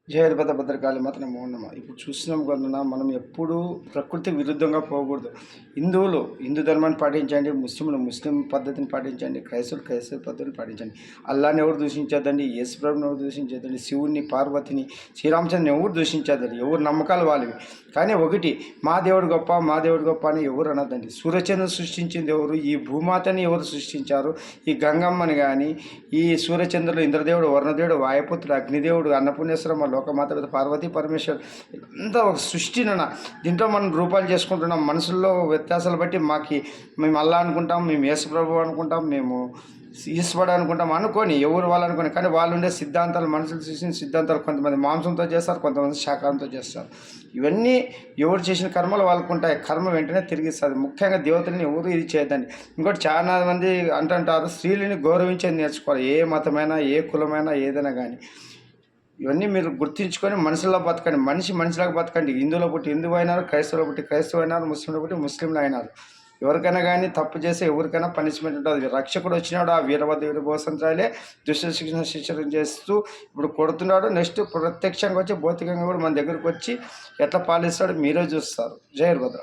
జయర్భద భద్రకాళి మాత్రం నమో నమః. ఇప్పుడు చూస్తున్నాం కదన్నా, మనం ఎప్పుడూ ప్రకృతి విరుద్ధంగా పోకూడదు. హిందువులు హిందూ ధర్మాన్ని పాటించండి, ముస్లింలు ముస్లిం పద్ధతిని పాటించండి, క్రైస్తవులు క్రైస్తవ పద్ధతిని పాటించండి. అల్లాని ఎవరు దూషించద్దండి, యేసుప్రభుని ఎవరు దూషించద్దండి, శివుడిని పార్వతిని శ్రీరామచంద్రుని ఎవరు దూషించద్దండి. ఎవరు నమ్మకాలు వాళ్ళవి. కానీ ఒకటి, మా దేవుడు గొప్ప మా దేవుడు గొప్ప అని ఎవరు అనద్దండి. సూర్యచంద్రుని సృష్టించింది ఎవరు? ఈ భూమాతని ఎవరు సృష్టించారు? ఈ గంగమ్మని కానీ, ఈ సూర్యచంద్రులు, ఇంద్రదేవుడు, వరుణదేవుడు, వాయుపుత్రుడు, అగ్నిదేవుడు, అన్నపూర్ణేశ్వరమ్మ, లోకమాత పార్వతీ పరమేశ్వర్, ఇదంతా ఒక సృష్టిన దీంట్లో మనం రూపాలు చేసుకుంటున్నాం. మనుషుల్లో వ్యత్యాసాలు బట్టి మేము అల్లా అనుకుంటాం, మేము యేసుప్రభు అనుకుంటాం, మేము ఈశ్వరుడు అనుకుంటాం. అనుకొని ఎవరు వాళ్ళు అనుకోని, కానీ వాళ్ళు ఉండే సిద్ధాంతాలు, మనుషులు చేసిన సిద్ధాంతాలు కొంతమంది మాంసంతో చేస్తారు, కొంతమంది శాకాంతో చేస్తారు. ఇవన్నీ ఎవరు చేసిన కర్మలు వాళ్ళకు ఉంటాయి. కర్మ వెంటనే తిరిగిస్తుంది. ముఖ్యంగా దేవతల్ని ఎవరు ఇది చేయొద్దండి. ఇంకోటి చాలా మంది అంటుంటారు, స్త్రీలని గౌరవించేది నేర్చుకోవాలి. ఏ మతమైనా, ఏ కులమైనా, ఏదైనా కానీ. ఇవన్నీ మీరు గుర్తించుకొని మనుషుల్లో బతకండి. మనిషిలాగా బతకండి. హిందువులో పుట్టి హిందువు అయినారు, క్రైస్తవులో పుట్టి క్రైస్తవు అయినారు, ముస్లింలో పుట్టి ముస్లింలు అయినారు. ఎవరికైనా కానీ తప్పు చేస్తే ఎవరికైనా పనిష్మెంట్ ఉంటుంది. రక్షకుడు వచ్చినాడు, ఆ వీరభద్ర వీరభోసంత్రాలే దుష్ట శిక్షణ శిక్షణ చేస్తూ ఇప్పుడు కొడుతున్నాడు. నెక్స్ట్ ప్రత్యక్షంగా వచ్చి భౌతికంగా కూడా మన దగ్గరకు వచ్చి ఎట్లా పాలిస్తాడో మీరే చూస్తారు. జయ వీరభద్ర.